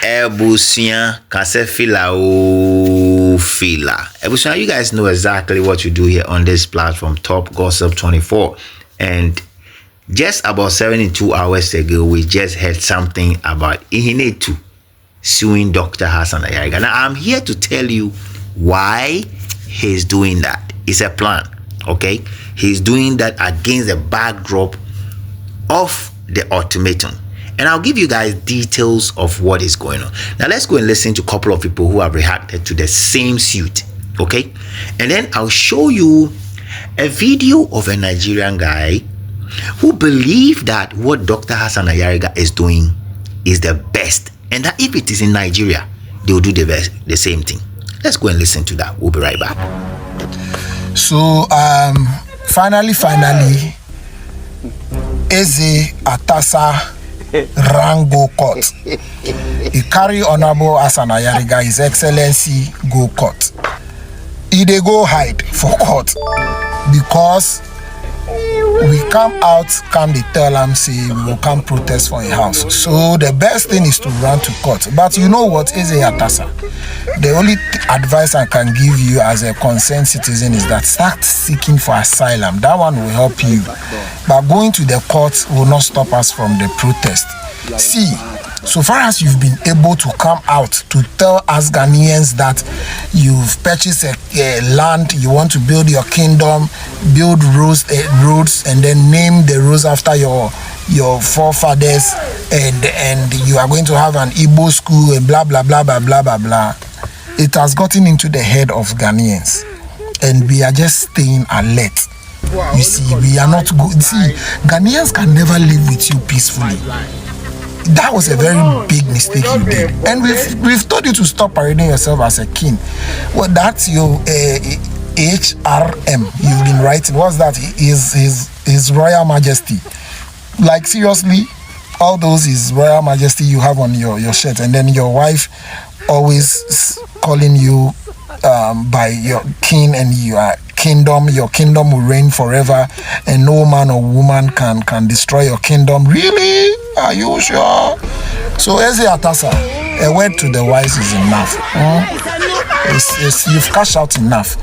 Ebusia Kasefila o Fila. Ebusia, you guys know exactly what you do here on this platform, Top Gossip 24. And just about 72 hours ago, we just heard something about Ihinetu suing Dr. Hassan Ayariga. Now, I'm here to tell you why he's doing that. It's a plan, okay? He's doing that against the backdrop of the ultimatum. And I'll give you guys details of what is going on. Now, let's go and listen to a couple of people who have reacted to the same suit, okay? And then I'll show you a video of a Nigerian guy who believes that what Dr. Hassan Ayariga is doing is the best. And that if it is in Nigeria, they will do the same thing. Let's go and listen to that. We'll be right back. So, finally, Eze Atasa Rango Court. He carry Honorable Hassan Ayariga, His Excellency, go court. He dey go hide for court because we come out, they tell him, say, we will come protest for a house. So the best thing is to run to court. But you know what, Eze Atasa? The only advice I can give you as a concerned citizen is that start seeking for asylum. That one will help you. But going to the court will not stop us from the protest. See, so far as you've been able to come out to tell us Ghanaians that you've purchased a land, you want to build your kingdom, build roads, and then name the roads after your forefathers, and you are going to have an IGBO school and blah blah blah blah blah blah blah. It has gotten into the head of Ghanaians, and we are just staying alert. You see, we are not good. See, Ghanaians can never live with you peacefully. That was a very big mistake you did, and we've told you to stop parading yourself as a king. Well, that's your HRM you've been writing. What's that? His Royal Majesty. Like, seriously, all those His Royal Majesty you have on your shirt, and then your wife always calling you by your king and your kingdom will reign forever, and no man or woman can destroy your kingdom. Really? Are you sure? So, Eze Atasa, a word to the wise is enough. You've cashed out enough.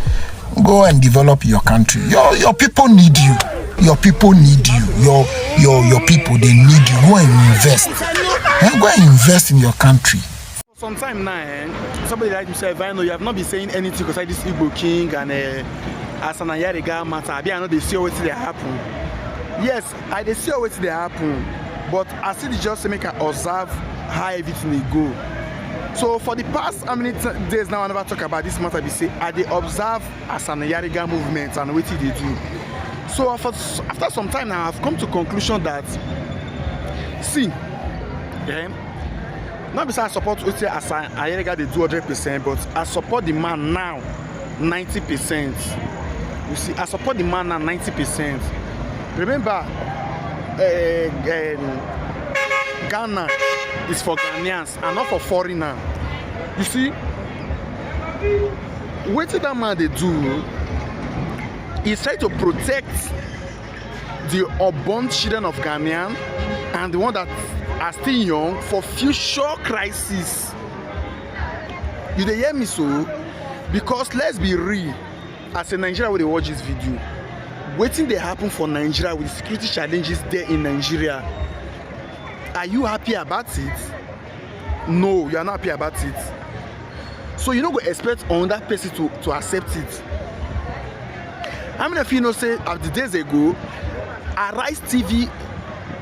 Go and develop your country. Your people need you. Your people need you. Your people, they need you. Go and invest. And go and invest in your country. Sometime now, somebody like himself, I know you have not been saying anything because this Igbo king and Hassan Ayariga matter. I know they see what they happen. Yes, they see what they happen, but I see just to make an observe how everything they go. So for the past how many days now, I never talk about this matter. They say they observe Hassan Ayariga movement and what they do. So after some time now, I've come to conclusion that not because I support Hassan Ayariga they do 100%, but I support the man now 90%. You see, I support the man now 90%. Remember, Ghana is for Ghanaians and not for foreigners. You see, what that man they do is try to protect the unborn children of Ghanaian and the one that are still young for future crisis. You dey hear me so? Because let's be real, as a Nigeria when they watch this video, waiting they happen for Nigeria with security challenges there in Nigeria. Are you happy about it? No, you are not happy about it. So you don't go expect another person to accept it. How many of you know say the days ago, Arise TV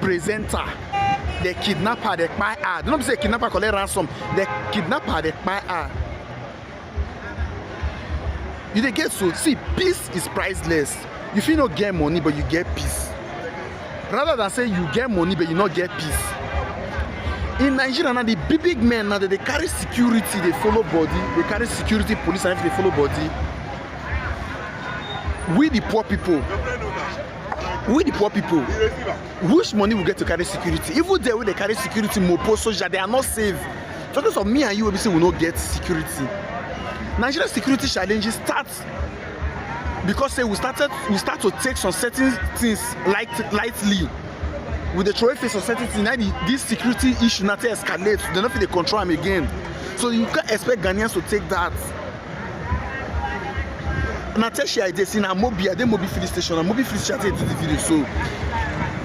presenter, the kidnapper, the kpaya. Don't say kidnapper collect ransom. The kidnapper, the kpaya. You dey get so. See, peace is priceless. You feel not get money, but you get peace. Rather than say you get money, but you not get peace. In Nigeria now, the big men now they carry security, they follow body. They carry security, police, and they follow body. We the poor people. Which money will get to carry security? Even there, when they carry security, mopo, soldier, they are not safe. Just of me and you, we will not get security. Nigerian security challenges start because say we start to take some certain things lightly. with the throw face society, now this security issue not escalate. They don't feel they control them again. So you can't expect Ghanaians to take that. Now tell you I did see now Mobi, I did Mobi filling station, and Mobi filling station did the video. So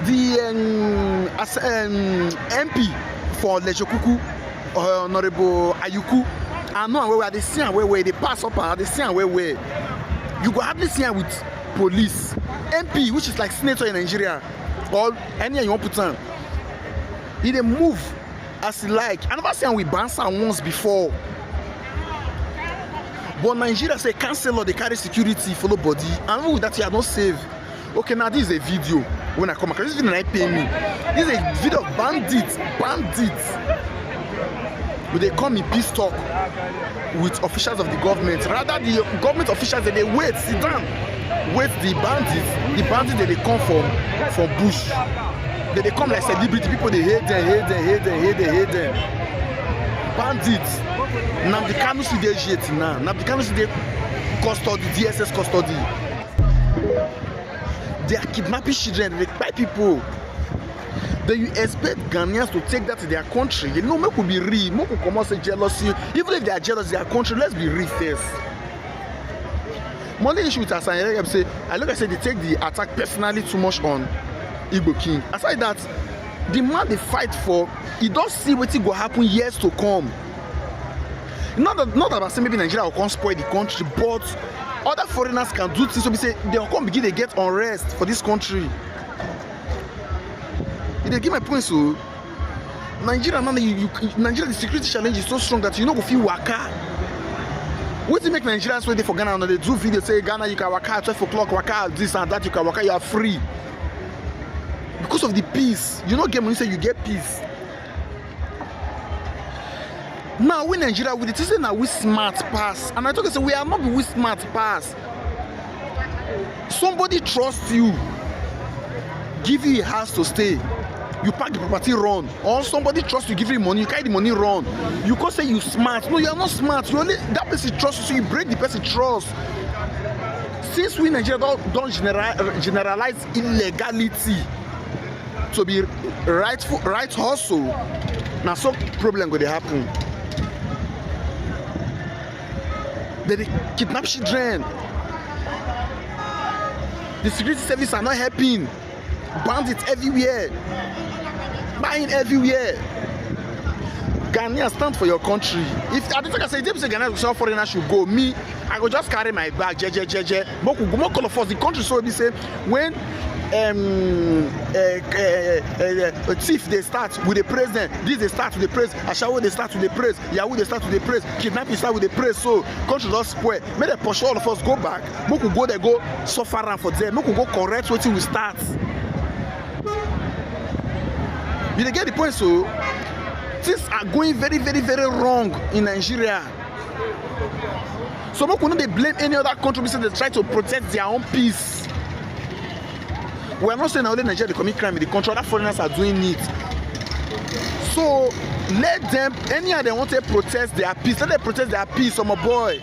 the MP for Lejokuku, Honorable Ayuku, I know where they see and where they pass up and they see and where you go hardly see with police. MP, which is like senator in Nigeria, or any you want put on, he dey move as he like. I never seen with Bansa once before. But Nigeria say councillor they carry security follow body, and with that you are not safe. Okay, now this is a video. When I come across this video, I pay me. This is a video of bandits. But they come in peace talk with officials of the government. Rather, the government officials they wait, sit down, wait the bandits that they come from bush. They come like celebrity people. They hate them. Bandits. Now the Kanu see their shit now. Now the Kanu see their custody, DSS custody. They are kidnapping children, they buy people. Then you expect Ghanaians to take that to their country. You know, make could be real, make could come out say jealousy. Even if they are jealous of their country, let's be real first. Monday issue with Hassan, I say they take the attack personally too much on Igbo King. Aside that, the man they fight for, he don't see what will happen years to come. Not about saying maybe Nigeria will come spoil the country, but other foreigners can do things. So we say they will come begin to get unrest for this country. They give my point. So Nigeria, Nigeria, the security challenge is so strong that you know go feel waka. What do you make Nigerians wait for Ghana? They do video say Ghana you can waka at 12 o'clock, waka this and that, you can waka, you are free because of the peace. You don't get money, say you get peace. Now we Nigeria with it say now we smart pass, and I talk say we are not we smart pass. Somebody trusts you, give you a house to stay, you pack the property run, or somebody trusts you, give you money, you carry the money run. You can't say you smart. No, you are not smart. You only that person trusts you, so you break the person trust. Since we Nigeria don't generalize illegality to be right hustle, now some problem going to happen. They kidnap children. The security service are not helping. Bandits everywhere. Buying everywhere. Ghanaians, stand for your country. If I don't think I say Ghanaians foreigners should go, me, I go just carry my bag, more call of us. The country so be say when a thief they start with the president, this they start with the praise, Ashawo they start with the praise, Yahoo they start with the praise, kidnapping start with the praise. So country just spoil. May they push all of us go back. More could go there go suffer around for them. More could go correct what we start. You get the point. So things are going very wrong in Nigeria. So more could not they blame any other country because they try to protect their own peace. We are not saying only Nigeria they commit crime in the country, other foreigners are doing it. So let them, anyhow they want to protest their peace, let them protest their peace, my boy.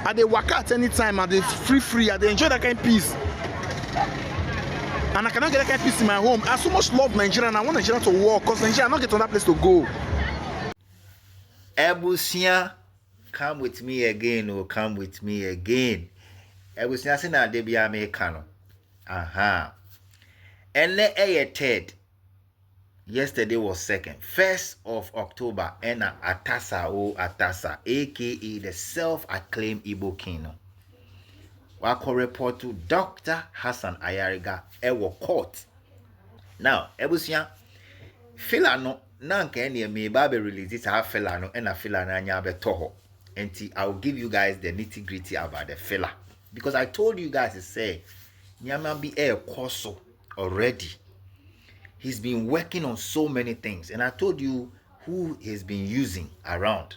And they work at any time, and they free, and they enjoy that kind of peace. And I cannot get that kind of peace in my home. I so much love Nigeria, and I want Nigeria to work, because Nigeria not get to that place to go. Ebusia, come with me again, or come with me again. Ebusia say na dey be Americano. Aha. And the third. Yesterday was 2nd. 1st of October. And Atasa, aka the self-acclaimed Igbo King. Wako report to Dr. Hassan Ayariga Ewo Court. Now, Ebusia, Filano, Nanka any me babe release it have Filano and a Filana nyabe toho. And I'll give you guys the nitty-gritty about the fella. Because I told you guys to say Nyama be a Koso already. He's been working on so many things. And I told you who he's been using around.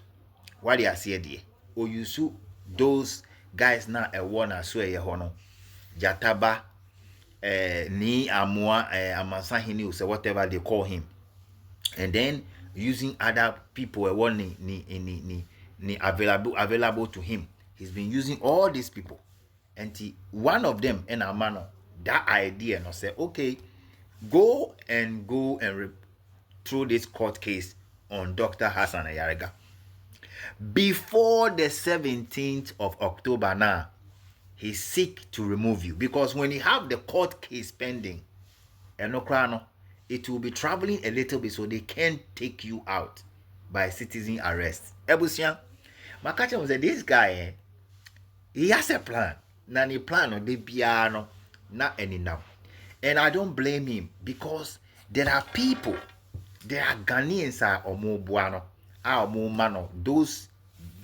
What they are saying there. Or you see those guys now a one as well hono. Jataba ni amwa amasahini or whatever they call him. And then using other people one ni available to him. He's been using all these people. And one of them in a manner, that idea, and say, okay, go and through this court case on Dr. Hassan Ayariga before the 17th of October. Now he seek to remove you, because when you have the court case pending, it will be traveling a little bit, so they can take you out by citizen arrest. Ebusian, Makacha was this guy, he has a plan. Nani plan on the piano, not any now. And I don't blame him, because there are people, there are Ghanaians or more buano, or more mano, those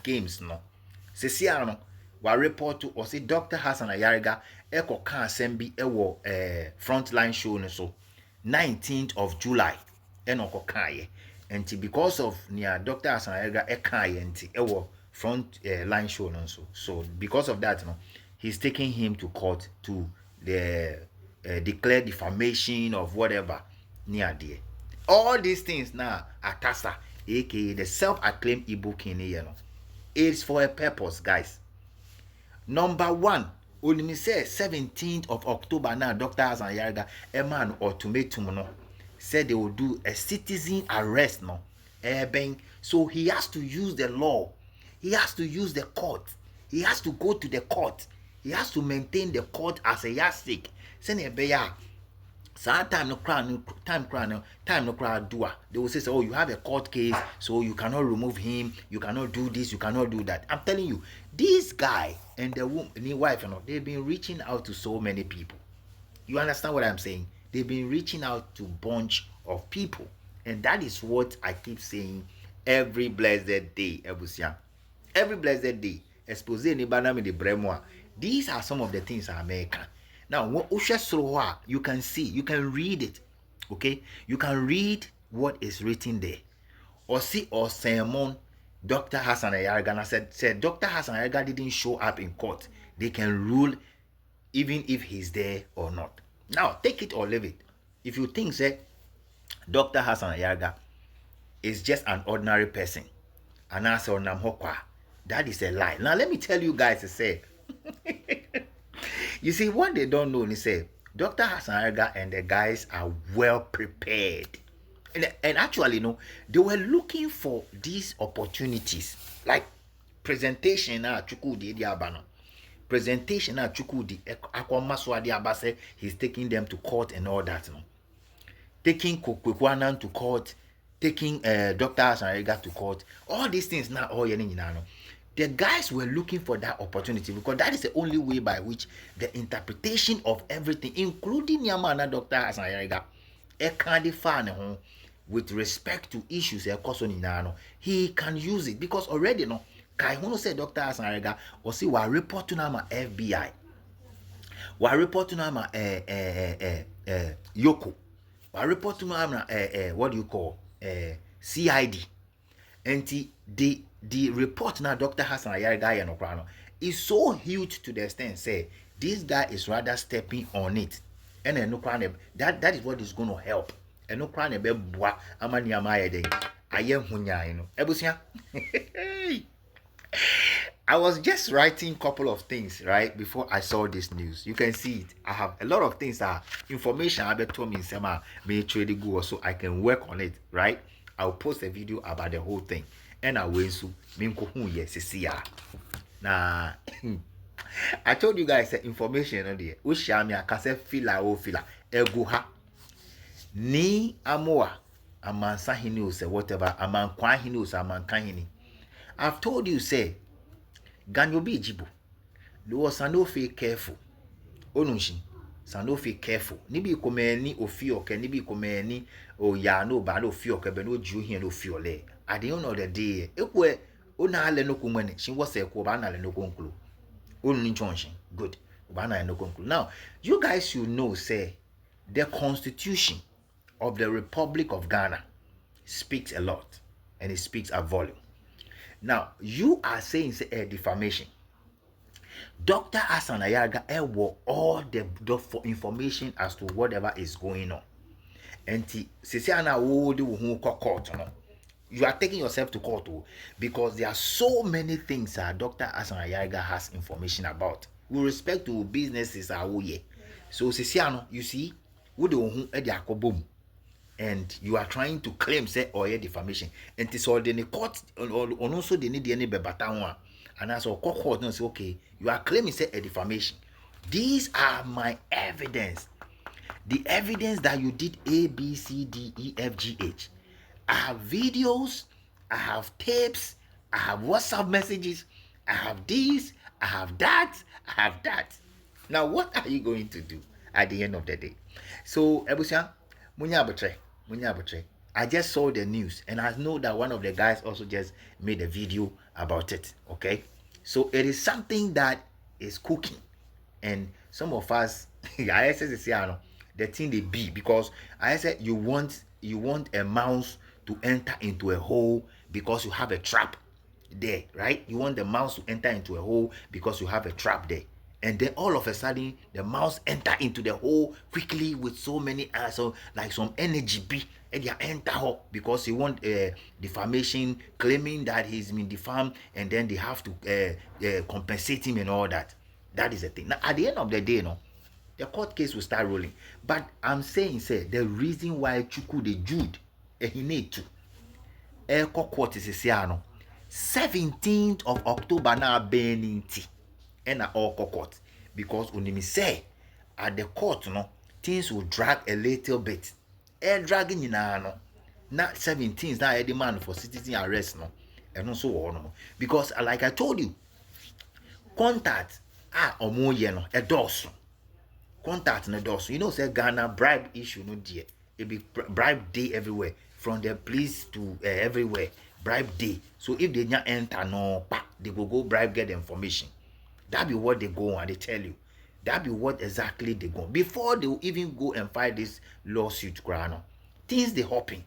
games no. Sesiano, wa report to or say Dr. Hassan Ayariga eko kan sembi ewo frontline show no so 19th of July eno ko kan enti because of near Dr. Hassan Ayariga ekan enti ewo front line show no so because of that no, he's taking him to court to declare defamation of whatever near there. All these things now atasa aka the self-acclaimed Igbo king here no, it's for a purpose, guys. Number one, only say 17th of October now, Dr. Hassan Ayariga, a man ultimatum no, said they will do a citizen arrest no. So he has to use the law. He has to use the court. He has to go to the court. He has to maintain the court as a yardstick. Time no crowd doer. They will say, oh, you have a court case, so you cannot remove him, you cannot do this, you cannot do that. I'm telling you, this guy and the woman, the wife, they've been reaching out to so many people. You understand what I'm saying? They've been reaching out to a bunch of people. And that is what I keep saying every blessed day, Ebusia. Every blessed day. Expose anybody the bremoa. These are some of the things I make. Now, you can see, you can read it, okay? You can read what is written there. Or see, or sermon, Dr. Hassan Ayariga said Dr. Hassan Ayariga didn't show up in court. They can rule even if he's there or not. Now, take it or leave it. If you think, say, Dr. Hassan Ayariga is just an ordinary person, and answer Namhokwa, that is a lie. Now, let me tell you guys, say, you see, what they don't know, they say, Dr. Hassan Ayariga and the guys are well prepared. And actually, they were looking for these opportunities. Like, presentation na Chukudi Diabano. Presentation na Chukudi Akwamaswa Diabase, he's taking them to court and all that. Taking Kwekwanan to court, taking Dr. Hassan Ayariga to court. All these things now, all the guys were looking for that opportunity, because that is the only way by which the interpretation of everything, including Yamana Dr. Hassan Ayariga, with respect to issues, he can use it, because already Kai Hono said Dr. Hassan Ayariga or see wa report to nama FBI, wa report to nama Yoko, wa report to nama what do you call CID, and the report now Dr. Hassan Ayariga is so huge to the extent say this guy is rather stepping on it, and that is what is going to help. And no crane be boa amani amaye den aye hunya ebusia. I was just writing a couple of things right before I saw this news. You can see it. I have a lot of things information I bet told me sema me trade go, so I can work on it, right? I'll post a video about the whole thing, and I will so minko hu yes na I told you guys the information on there. We share me akase fila ego ha ni amoa amansa hini ose whatever amankwa hini ose amanka hini. I've told you say ganyobi jibo lo sanofi careful onunshin sanofi careful nibi komeni ofi oke nibi komeni o ya no ba no fi oke be no ju hia no fi ole at the end of the day ekwe ona ale no kumene shin wo se ko ba na ale no konkulu onun chonshin good ba na ale no konkulu. Now you guys should know say the constitution of the Republic of Ghana speaks a lot, and it speaks a volume. Now, you are saying say a defamation. Dr. Hassan Ayariga all the information as to whatever is going on. And you are taking yourself to court because there are so many things that Dr. Hassan Ayariga has information about with respect to businesses. So, you see, Wo de ohun e de akobom. And you are trying to claim say or defamation. And it's all the court or also they need any bebata. And as a court no say okay, you are claiming say a defamation. These are my evidence. The evidence that you did A, B, C, D, E, F, G, H. I have videos, I have tapes, I have WhatsApp messages, I have this, I have that, I have that. Now, what are you going to do at the end of the day? So, Ebusia, munya betray. I just saw the news and I know that one of the guys also just made a video about it. Okay, so it is something that is cooking, and some of us, I said, the thing they be because I said you want a mouse to enter into a hole because you have a trap there, right? You want the mouse to enter into a hole because you have a trap there. And then all of a sudden the mouse enter into the hole quickly with so many so like some energy be and they enter because he want defamation, claiming that he's been defamed, and then they have to compensate him and all that. That is the thing. Now at the end of the day, the court case will start rolling. But I'm saying, the reason why Chuku the Jude he need to court is 17th of October now burning tea and all court because when me say at the court things will drag a little bit. Dragging in not 17th now a demand for citizen arrest and also on because like I told you, contact omo a dorsal. Contact in the door. So you know, say Ghana bribe issue no dear. It be bribe day everywhere, from the police to everywhere. Bribe day. So if they not enter they will go bribe get the information. That be what they go and they tell you. That be what exactly they go before they will even go and file this lawsuit. Grano things they hopping.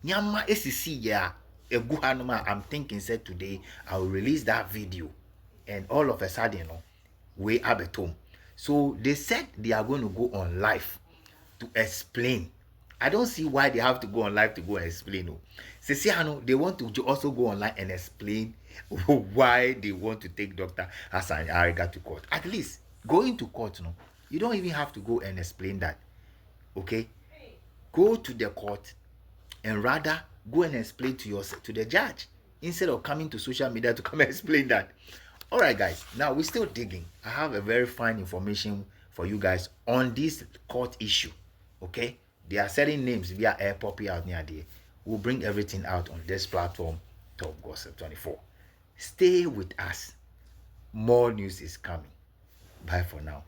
Nyama SEC yeah. I'm thinking said today I will release that video, and all of a sudden we have at home. So they said they are going to go on live to explain. I don't see why they have to go on live to go and explain. They want to also go online and explain why they want to take Dr. Hassan Ayariga to court. At least going to court, you don't even have to go and explain that. Okay? Go to the court and rather go and explain to the judge instead of coming to social media to come and explain that. All right, guys, now we're still digging. I have a very fine information for you guys on this court issue. Okay, there are certain names via air poppy out near there. We'll bring everything out on this platform, Top Gossip 24. Stay with us. More news is coming. Bye for now.